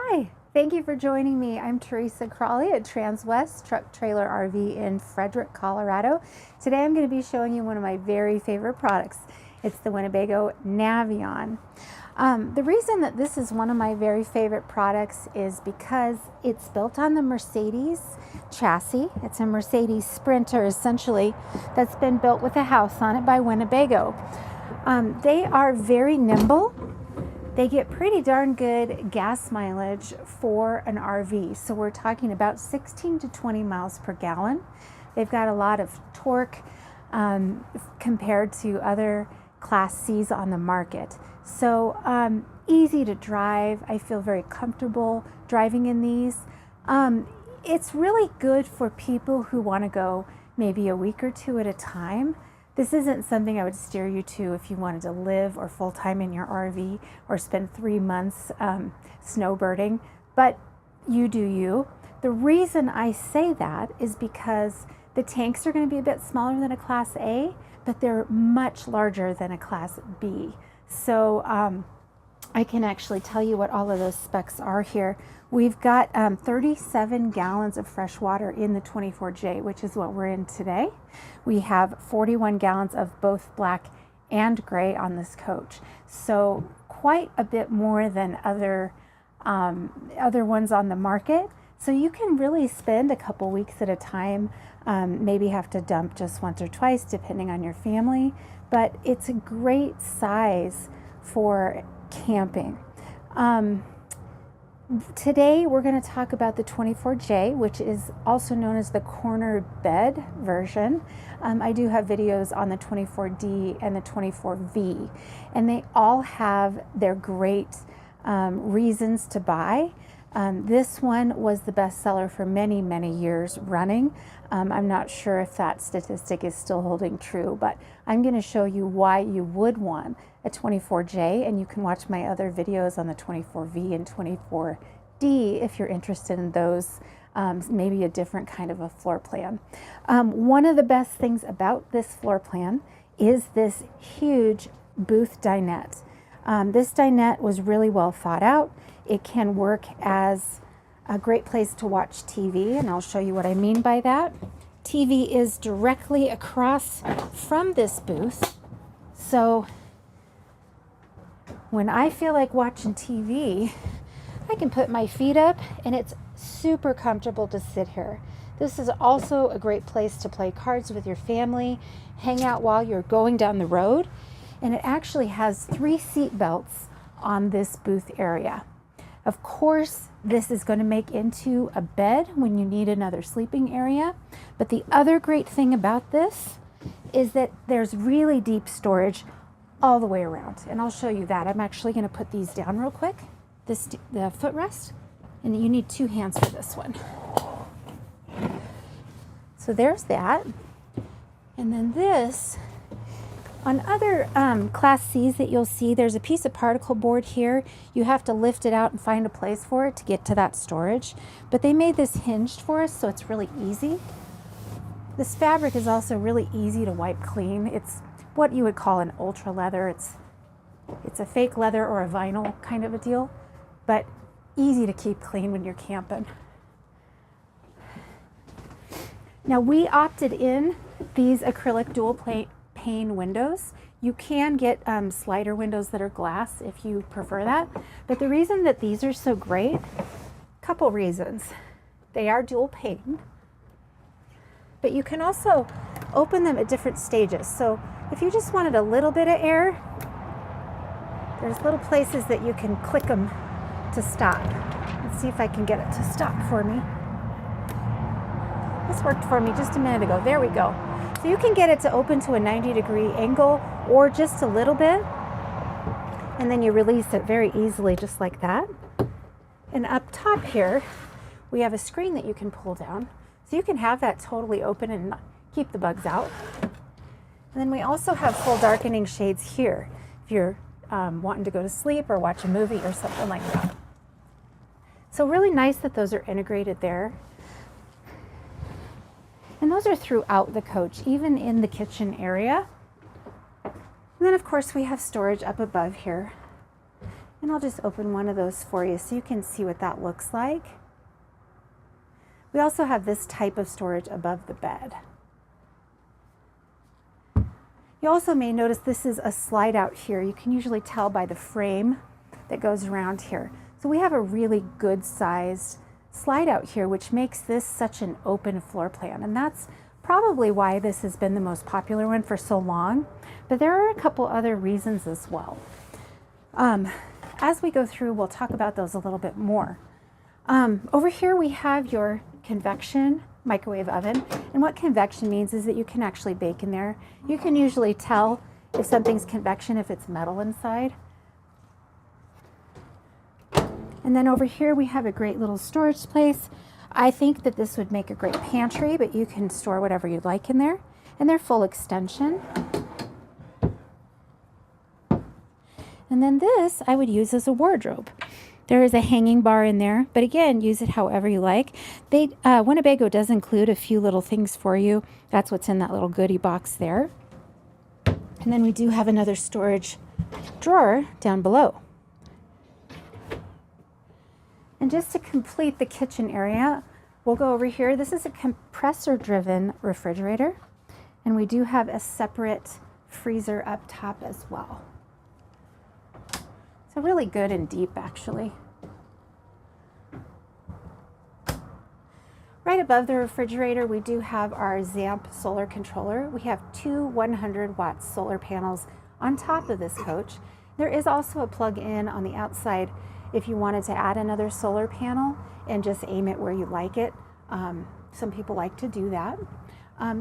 Hi, thank you for joining me. I'm Teresa Crawley at Transwest Truck Trailer RV in Frederick, Colorado. Today I'm going to be showing you one of my very favorite products. It's the Winnebago Navion. The reason that this is one of my very favorite products is because it's built on the Mercedes chassis. It's a Mercedes Sprinter essentially that's been built with a house on it by Winnebago. They are very nimble. They get pretty darn good gas mileage for an RV. So we're talking about 16 to 20 miles per gallon. They've got a lot of torque compared to other Class C's on the market. So easy to drive. I feel very comfortable driving in these. It's really good for people who want to go maybe a week or two at a time. This isn't something I would steer you to if you wanted to live or full-time in your RV or spend 3 months snowbirding, but you do you. The reason I say that is because the tanks are going to be a bit smaller than a Class A, but they're much larger than a Class B. So I can actually tell you what all of those specs are here. We've got 37 gallons of fresh water in the 24J, which is what we're in today. We have 41 gallons of both black and gray on this coach. So quite a bit more than other ones on the market. So you can really spend a couple weeks at a time, maybe have to dump just once or twice depending on your family, but it's a great size for camping. Today we're going to talk about the 24J, which is also known as the corner bed version. I do have videos on the 24D and the 24V, and they all have their great reasons to buy. This one was the best seller for many, many years running. I'm not sure if that statistic is still holding true, but I'm going to show you why you would want a 24J, and you can watch my other videos on the 24V and 24D if you're interested in those, maybe a different kind of a floor plan. One of the best things about this floor plan is this huge booth dinette. This dinette was really well thought out. It can work as a great place to watch TV, and I'll show you what I mean by that. TV is directly across from this booth, so when I feel like watching TV, I can put my feet up and it's super comfortable to sit here. This is also a great place to play cards with your family, hang out while you're going down the road, and it actually has 3 seat belts on this booth area. Of course, this is going to make into a bed when you need another sleeping area, but the other great thing about this is that there's really deep storage all the way around, and I'll show you that. I'm actually going to put these down real quick, the footrest, and you need 2 hands for this one. So there's that, and then this, on other Class C's that you'll see, there's a piece of particle board here. You have to lift it out and find a place for it to get to that storage, but they made this hinged for us, so it's really easy. This fabric is also really easy to wipe clean. It's what you would call an ultra leather. It's a fake leather or a vinyl kind of a deal, but easy to keep clean when you're camping. Now we opted in these acrylic dual pane windows. You can get slider windows that are glass if you prefer that, but the reason that these are so great, couple reasons. They are dual pane, but you can also open them at different stages. So if you just wanted a little bit of air, there's little places that you can click them to stop. Let's see if I can get it to stop for me. This worked for me just a minute ago. There we go. So you can get it to open to a 90-degree angle or just a little bit, and then you release it very easily just like that. And up top here, we have a screen that you can pull down, so you can have that totally open and keep the bugs out. And then we also have full darkening shades here if you're wanting to go to sleep or watch a movie or something like that. So really nice that those are integrated there. And those are throughout the coach, even in the kitchen area. And then of course we have storage up above here. And I'll just open one of those for you so you can see what that looks like. We also have this type of storage above the bed. You also may notice this is a slide out here. You can usually tell by the frame that goes around here. So we have a really good sized slide out here, which makes this such an open floor plan. And that's probably why this has been the most popular one for so long. But there are a couple other reasons as well. As we go through, we'll talk about those a little bit more. Over here we have your convection microwave oven. And what convection means is that you can actually bake in there. You can usually tell if something's convection if it's metal inside. And then over here we have a great little storage space. I think that this would make a great pantry, but you can store whatever you'd like in there. And they're full extension. And then this I would use as a wardrobe. There is a hanging bar in there, but again, use it however you like. Winnebago does include a few little things for you. That's what's in that little goodie box there. And then we do have another storage drawer down below. And just to complete the kitchen area, we'll go over here. This is a compressor-driven refrigerator, and we do have a separate freezer up top as well. So really good and deep, actually. Right above the refrigerator, we do have our ZAMP solar controller. We have two 100-watt solar panels on top of this coach. There is also a plug-in on the outside if you wanted to add another solar panel and just aim it where you like it. Some people like to do that.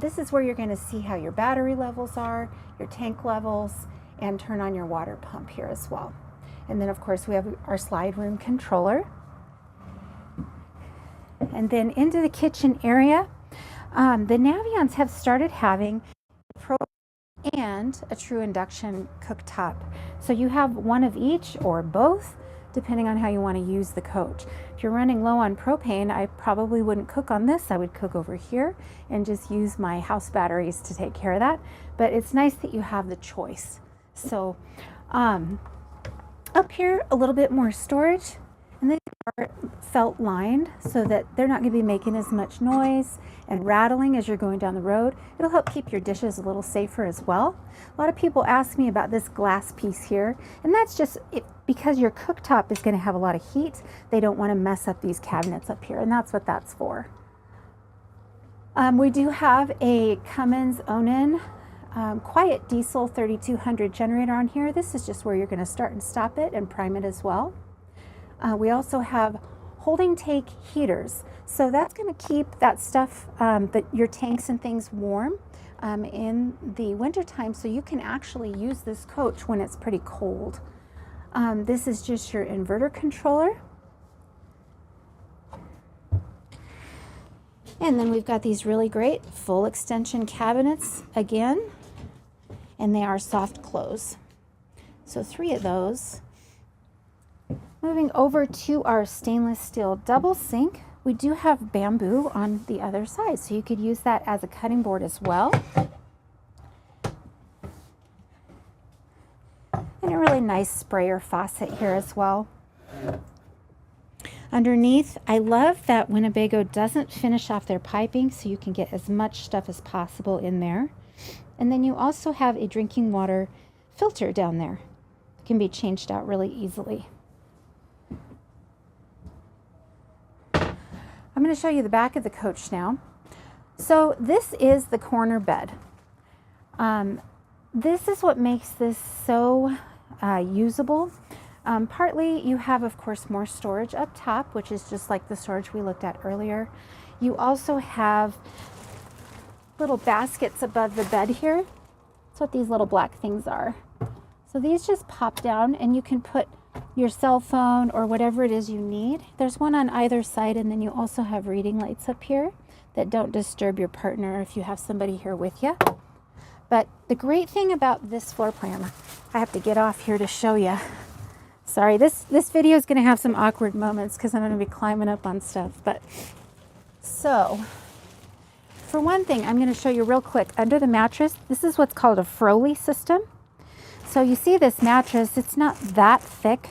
This is where you're going to see how your battery levels are, your tank levels, and turn on your water pump here as well. And then of course we have our slide room controller. And then into the kitchen area, the Navions have started having a pro and a true induction cooktop. So you have one of each or both, depending on how you want to use the coach. If you're running low on propane, I probably wouldn't cook on this. I would cook over here and just use my house batteries to take care of that. But it's nice that you have the choice. So up here, a little bit more storage, and they are felt lined so that they're not going to be making as much noise and rattling as you're going down the road. It'll help keep your dishes a little safer as well. A lot of people ask me about this glass piece here, and that's just because your cooktop is going to have a lot of heat. They don't want to mess up these cabinets up here, and that's what that's for. We do have a Cummins Onan quiet diesel 3200 generator on here. This is just where you're going to start and stop it and prime it as well. We also have holding tank heaters. So that's going to keep that stuff, your tanks and things warm in the wintertime, so you can actually use this coach when it's pretty cold. This is just your inverter controller. And then we've got these really great full extension cabinets again, and they are soft close. So 3 of those. Moving over to our stainless steel double sink, we do have bamboo on the other side, so you could use that as a cutting board as well. And a really nice sprayer faucet here as well. Underneath, I love that Winnebago doesn't finish off their piping, so you can get as much stuff as possible in there. And then you also have a drinking water filter down there. It can be changed out really easily. I'm going to show you the back of the coach now. So this is the corner bed. This is what makes this so usable. Partly you have, of course, more storage up top, which is just like the storage we looked at earlier. You also have little baskets above the bed here. That's what these little black things are. So these just pop down and you can put your cell phone or whatever it is you need. There's one on either side, and then you also have reading lights up here that don't disturb your partner if you have somebody here with you. But the great thing about this floor plan, I have to get off here to show you. Sorry, this video is going to have some awkward moments because I'm going to be climbing up on stuff. But so, for one thing, I'm going to show you real quick. Under the mattress, this is what's called a Froley system. So you see this mattress, it's not that thick.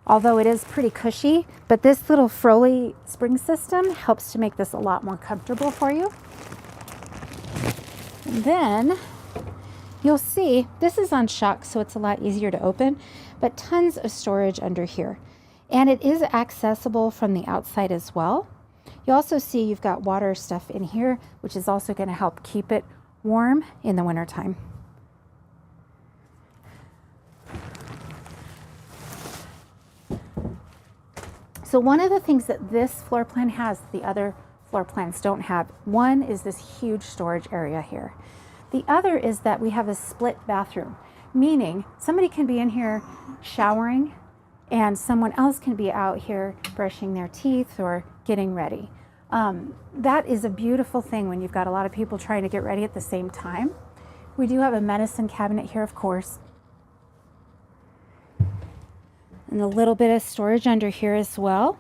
although it is pretty cushy, but this little Froley spring system helps to make this a lot more comfortable for you. And then you'll see this is on shock, so it's a lot easier to open, but tons of storage under here. And it is accessible from the outside as well. You also see you've got water stuff in here, which is also going to help keep it warm in the wintertime. So one of the things that this floor plan has, the other floor plans don't have, one is this huge storage area here. The other is that we have a split bathroom, meaning somebody can be in here showering and someone else can be out here brushing their teeth or getting ready. That is a beautiful thing when you've got a lot of people trying to get ready at the same time. We do have a medicine cabinet here, of course, and a little bit of storage under here as well.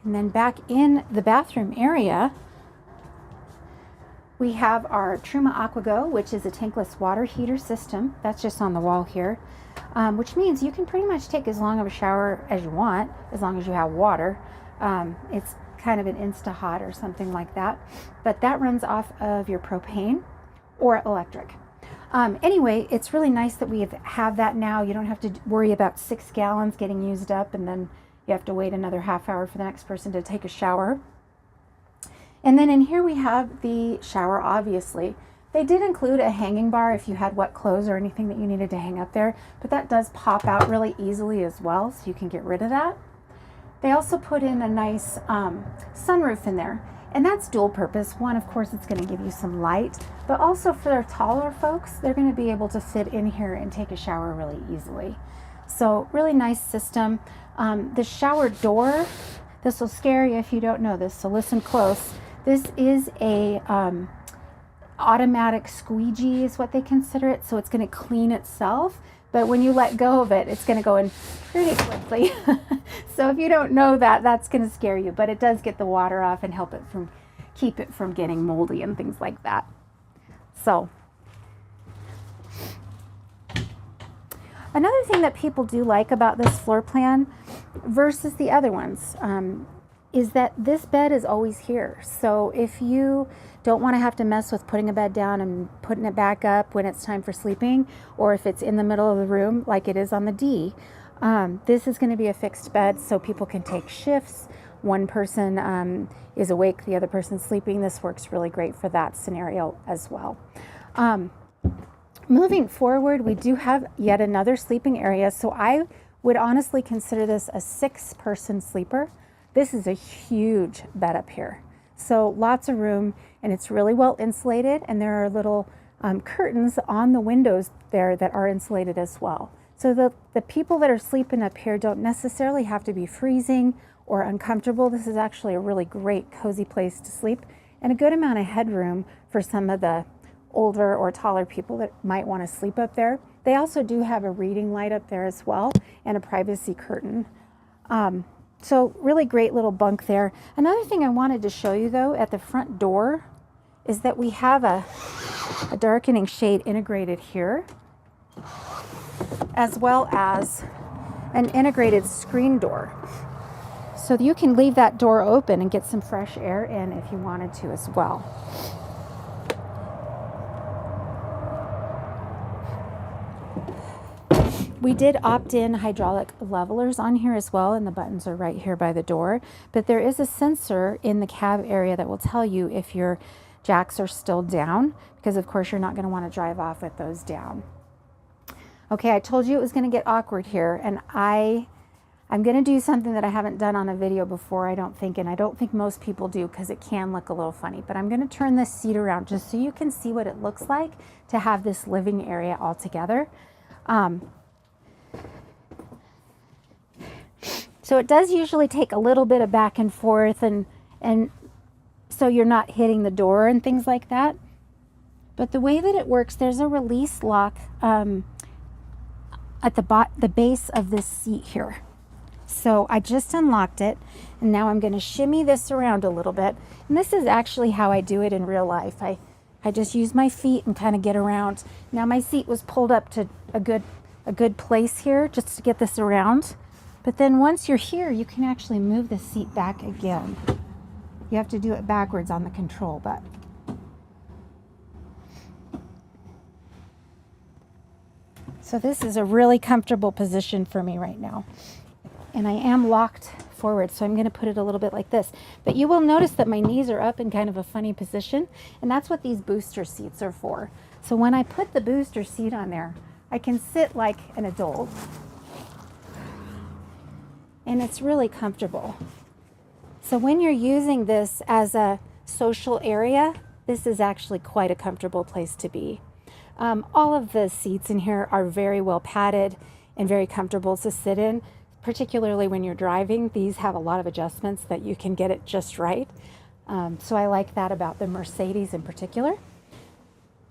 And then back in the bathroom area, we have our Truma AquaGo, which is a tankless water heater system. That's just on the wall here, which means you can pretty much take as long of a shower as you want, as long as you have water. It's kind of an Insta-Hot or something like that, but that runs off of your propane or electric. Anyway, it's really nice that we have that now. You don't have to worry about 6 gallons getting used up and then you have to wait another half hour for the next person to take a shower. And then in here we have the shower, obviously. They did include a hanging bar if you had wet clothes or anything that you needed to hang up there, but that does pop out really easily as well, so you can get rid of that. They also put in a nice sunroof in there, and that's dual purpose. One, of course, it's going to give you some light, but also for their taller folks, they're going to be able to fit in here and take a shower really easily. So really nice system. The shower door, this will scare you if you don't know this, so listen close. This is a automatic squeegee is what they consider it, so it's going to clean itself, but when you let go of it, it's going to go in pretty quickly. So if you don't know that, that's going to scare you, but it does get the water off and help it keep it from getting moldy and things like that. So another thing that people do like about this floor plan versus the other ones is that this bed is always here. So if you don't want to have to mess with putting a bed down and putting it back up when it's time for sleeping, or if it's in the middle of the room like it is on the D, this is going to be a fixed bed so people can take shifts. One person is awake, the other person's sleeping. This works really great for that scenario as well. Moving forward, we do have yet another sleeping area. So I would honestly consider this a 6-person sleeper. This is a huge bed up here. So lots of room, and it's really well insulated, and there are little curtains on the windows there that are insulated as well. So the people that are sleeping up here don't necessarily have to be freezing or uncomfortable. This is actually a really great cozy place to sleep, and a good amount of headroom for some of the older or taller people that might want to sleep up there. They also do have a reading light up there as well, and a privacy curtain. So really great little bunk there. Another thing I wanted to show you though at the front door is that we have a darkening shade integrated here, as well as an integrated screen door. So you can leave that door open and get some fresh air in if you wanted to as well. We did opt in hydraulic levelers on here as well, and the buttons are right here by the door, but there is a sensor in the cab area that will tell you if your jacks are still down, because of course you're not going to want to drive off with those down. Okay, I told you it was going to get awkward here, and I'm going to do something that I haven't done on a video before, I don't think, and I don't think most people do because it can look a little funny, but I'm going to turn this seat around just so you can see what it looks like to have this living area all together. So it does usually take a little bit of back and forth, and so you're not hitting the door and things like that. But the way that it works, there's a release lock at the base of this seat here. So I just unlocked it, and now I'm going to shimmy this around a little bit. And this is actually how I do it in real life. I I just use my feet and kind of get around. Now my seat was pulled up to a good place here just to get this around. But then once you're here, you can actually move the seat back again. You have to do it backwards on the control, but so this is a really comfortable position for me right now. And I am locked forward, so I'm going to put it a little bit like this. But you will notice that my knees are up in kind of a funny position, and that's what these booster seats are for. So when I put the booster seat on there, I can sit like an adult. And it's really comfortable. So when you're using this as a social area, this is actually quite a comfortable place to be. All of the seats in here are very well padded and very comfortable to sit in, particularly when you're driving. These have a lot of adjustments that you can get it just right. So I like that about the Mercedes in particular.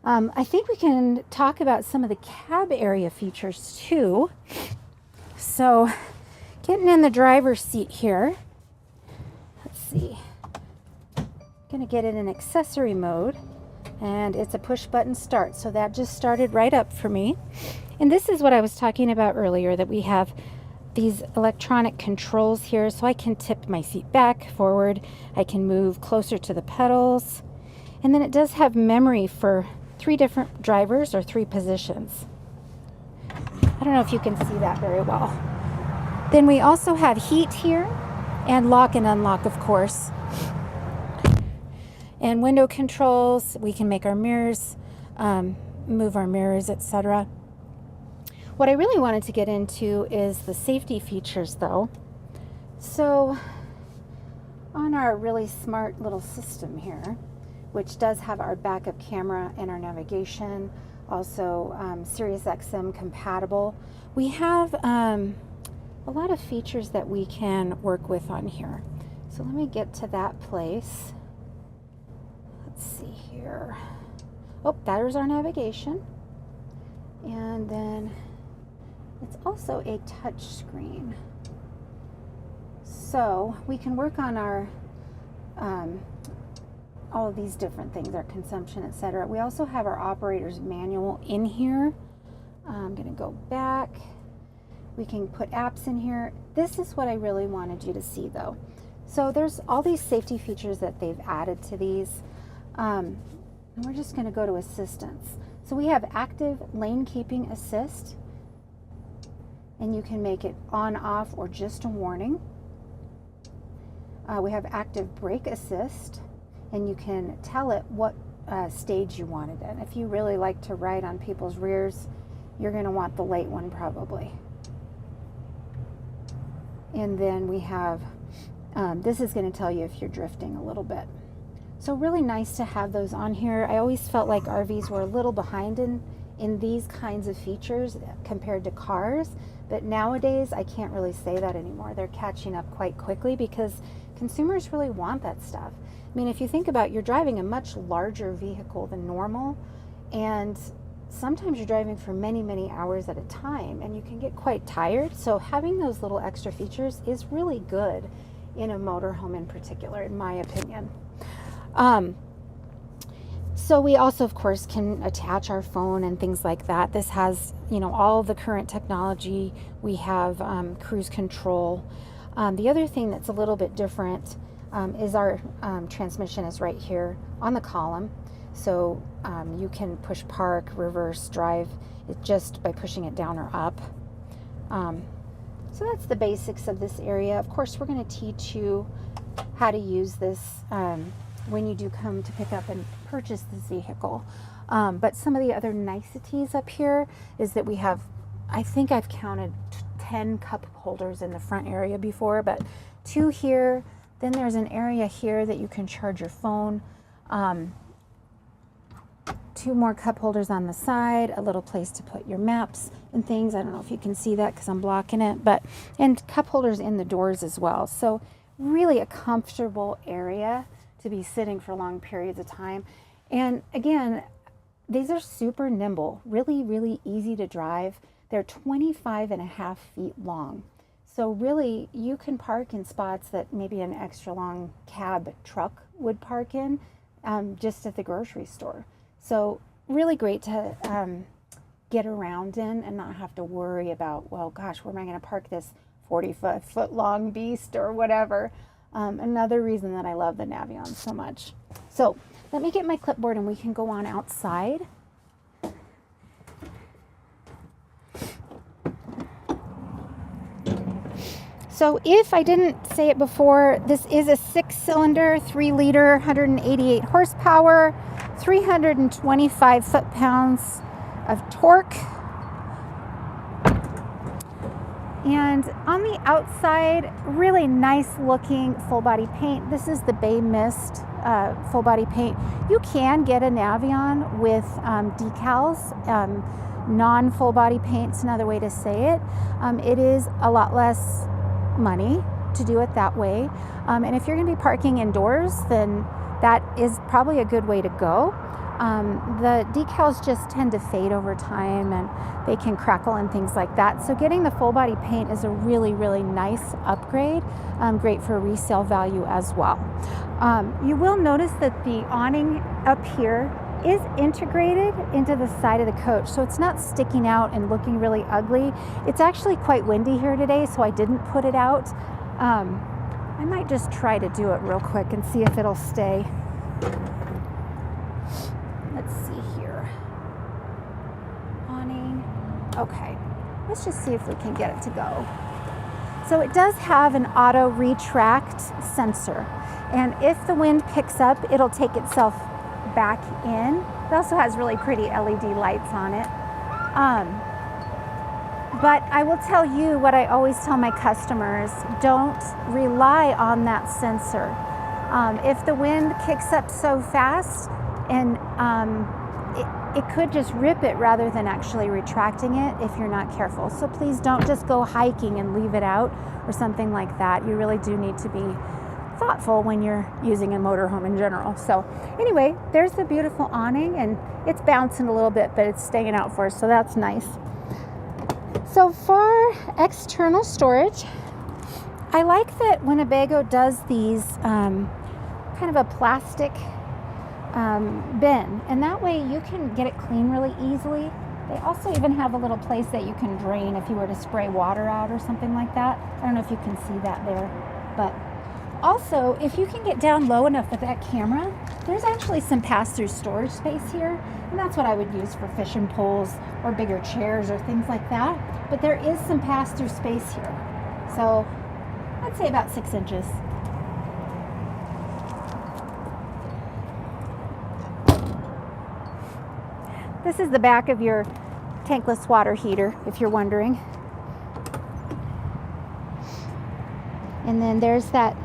I think we can talk about some of the cab area features too. So getting in the driver's seat here, let's see, gonna get it in accessory mode, and it's a push button start. So that just started right up for me. And this is what I was talking about earlier, that we have these electronic controls here, so I can tip my seat back, forward, I can move closer to the pedals, and then it does have memory for 3 different drivers or 3 positions. I don't know if you can see that very well. Then we also have heat here, and lock and unlock, of course. And window controls, we can make our mirrors, move our mirrors, etc. What I really wanted to get into is the safety features though. So on our really smart little system here, which does have our backup camera and our navigation, also Sirius XM compatible, we have a lot of features that we can work with on here. So let me get to that place. Let's see here. Oh, there's our navigation. And then it's also a touch screen. So we can work on our all of these different things, our consumption, etc. We also have our operator's manual in here. I'm gonna go back. We can put apps in here. This is what I really wanted you to see though. So there's all these safety features that they've added to these. And we're just gonna go to assistance. So we have active lane keeping assist, and you can make it on, off, or just a warning. We have active brake assist, and you can tell it what stage you want it in. If you really like to ride on people's rears, you're gonna want the late one probably. And then we have, this is gonna tell you if you're drifting a little bit. So really nice to have those on here. I always felt like RVs were a little behind in these kinds of features compared to cars, but nowadays I can't really say that anymore. They're catching up quite quickly because consumers really want that stuff. I mean, if you think about, you're driving a much larger vehicle than normal, and sometimes you're driving for many, many hours at a time, and you can get quite tired. So having those little extra features is really good in a motorhome in particular, in my opinion. So we also, of course, can attach our phone and things like that. This has, you know, all the current technology. We have cruise control. The other thing that's a little bit different is our transmission is right here on the column. So you can push park, reverse, drive it just by pushing it down or up. So that's the basics of this area. Of course, we're going to teach you how to use this when you do come to pick up and purchase this vehicle. But some of the other niceties up here is that we have, I think I've counted 10 cup holders in the front area before, but 2 here. Then there's an area here that you can charge your phone. 2 more cup holders on the side, a little place to put your maps and things. I don't know if you can see that because I'm blocking it, but, and cup holders in the doors as well. So really a comfortable area to be sitting for long periods of time. And again, these are super nimble, really, really easy to drive. They're 25.5 feet long. So really you can park in spots that maybe an extra long cab truck would park in, just at the grocery store. So really great to get around in and not have to worry about, well, gosh, where am I going to park this 40-foot long beast or whatever. Another reason that I love the Navion so much. So let me get my clipboard and we can go on outside. So if I didn't say it before, this is a 6-cylinder, 3-liter, 188 horsepower, 325 foot-pounds of torque. And on the outside, really nice looking full body paint. This is the Bay Mist full body paint. You can get a Navion with decals. Non-full body paint's another way to say it. It is a lot less money to do it that way. And if you're going to be parking indoors, then that is probably a good way to go. The decals just tend to fade over time and they can crackle and things like that. So getting the full body paint is a really, really nice upgrade. Great for resale value as well. You will notice that the awning up here is integrated into the side of the coach. So it's not sticking out and looking really ugly. It's actually quite windy here today, so I didn't put it out. I might just try to do it real quick and see if it'll stay. Let's see here. Awning. Okay, let's just see if we can get it to go. So it does have an auto retract sensor, and if the wind picks up, it'll take itself back in. It also has really pretty LED lights on it. But I will tell you what I always tell my customers: don't rely on that sensor. If the wind kicks up so fast, and it could just rip it rather than actually retracting it if you're not careful. So please don't just go hiking and leave it out or something like that. You really do need to be thoughtful when you're using a motorhome in general. So anyway, there's the beautiful awning, and it's bouncing a little bit, but it's staying out for us, so that's nice. So for external storage, I like that Winnebago does these kind of a plastic bin, and that way you can get it clean really easily. They also even have a little place that you can drain if you were to spray water out or something like that. I don't know if you can see that there, but also if you can get down low enough with that camera, there's actually some pass-through storage space here, and that's what I would use for fishing poles or bigger chairs or things like that. But there is some pass-through space here, so I'd say about 6 inches. This is the back of your tankless water heater, if you're wondering. And then there's that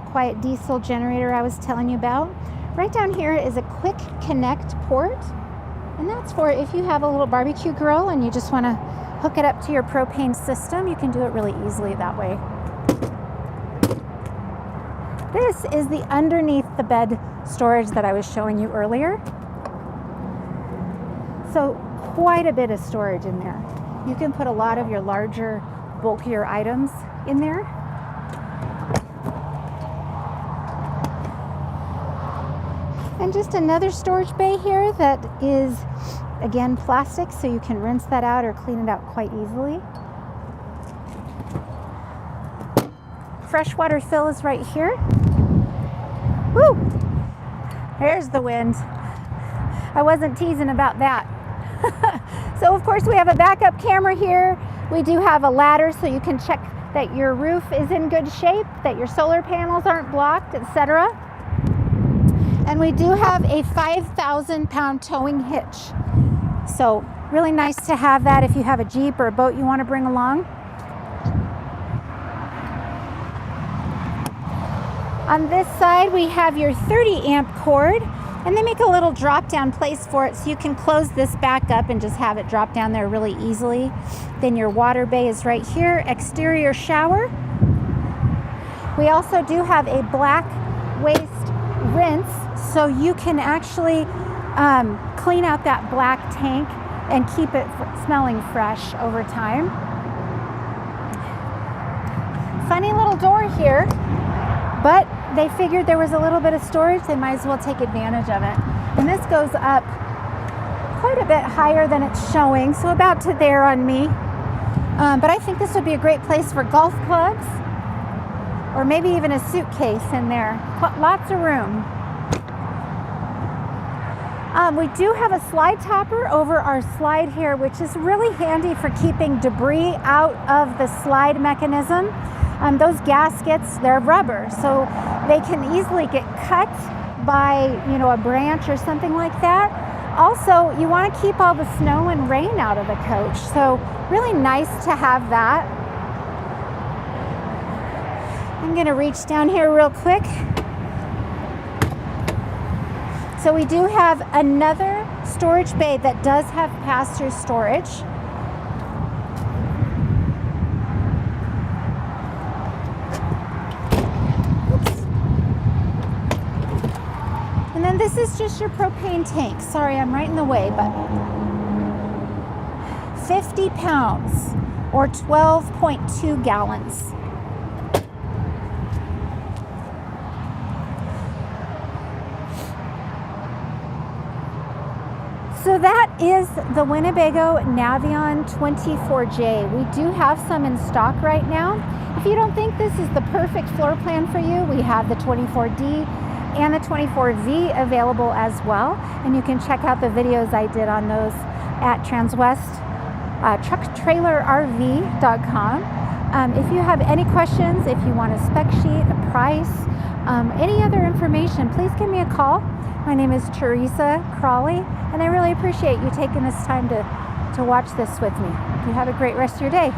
quiet diesel generator I was telling you about. Right down here is a quick connect port, and that's for if you have a little barbecue grill and you just want to hook it up to your propane system. You can do it really easily that way. This is the underneath the bed storage that I was showing you earlier. So quite a bit of storage in there. You can put a lot of your larger, bulkier items in there. And just another storage bay here that is, again, plastic, so you can rinse that out or clean it out quite easily. Freshwater fill is right here. Woo! There's the wind. I wasn't teasing about that. So of course we have a backup camera here. We do have a ladder so you can check that your roof is in good shape, that your solar panels aren't blocked, etc. And we do have a 5,000-pound towing hitch. So really nice to have that if you have a Jeep or a boat you want to bring along. On this side we have your 30 amp cord, and they make a little drop down place for it so you can close this back up and just have it drop down there really easily. Then your water bay is right here, exterior shower. We also do have a black waste rinse, so you can actually clean out that black tank and keep it smelling fresh over time. Funny little door here, but they figured there was a little bit of storage, they might as well take advantage of it. And this goes up quite a bit higher than it's showing, so about to there on me. But I think this would be a great place for golf clubs, or maybe even a suitcase in there. Lots of room. We do have a slide topper over our slide here, which is really handy for keeping debris out of the slide mechanism. Those gaskets, they're rubber, so they can easily get cut by, a branch or something like that. Also, you want to keep all the snow and rain out of the coach, so really nice to have that. I'm going to reach down here real quick. So we do have another storage bay that does have pass-through storage. Oops. And then this is just your propane tank. Sorry, I'm right in the way, but 50 pounds or 12.2 gallons. So that is the Winnebago Navion 24J. We do have some in stock right now. If you don't think this is the perfect floor plan for you, we have the 24D and the 24V available as well. And you can check out the videos I did on those at TruckTrailerRV.com. If you have any questions, if you want a spec sheet, a price, any other information, please give me a call. My name is Teresa Crawley, and I really appreciate you taking this time to watch this with me. You have a great rest of your day.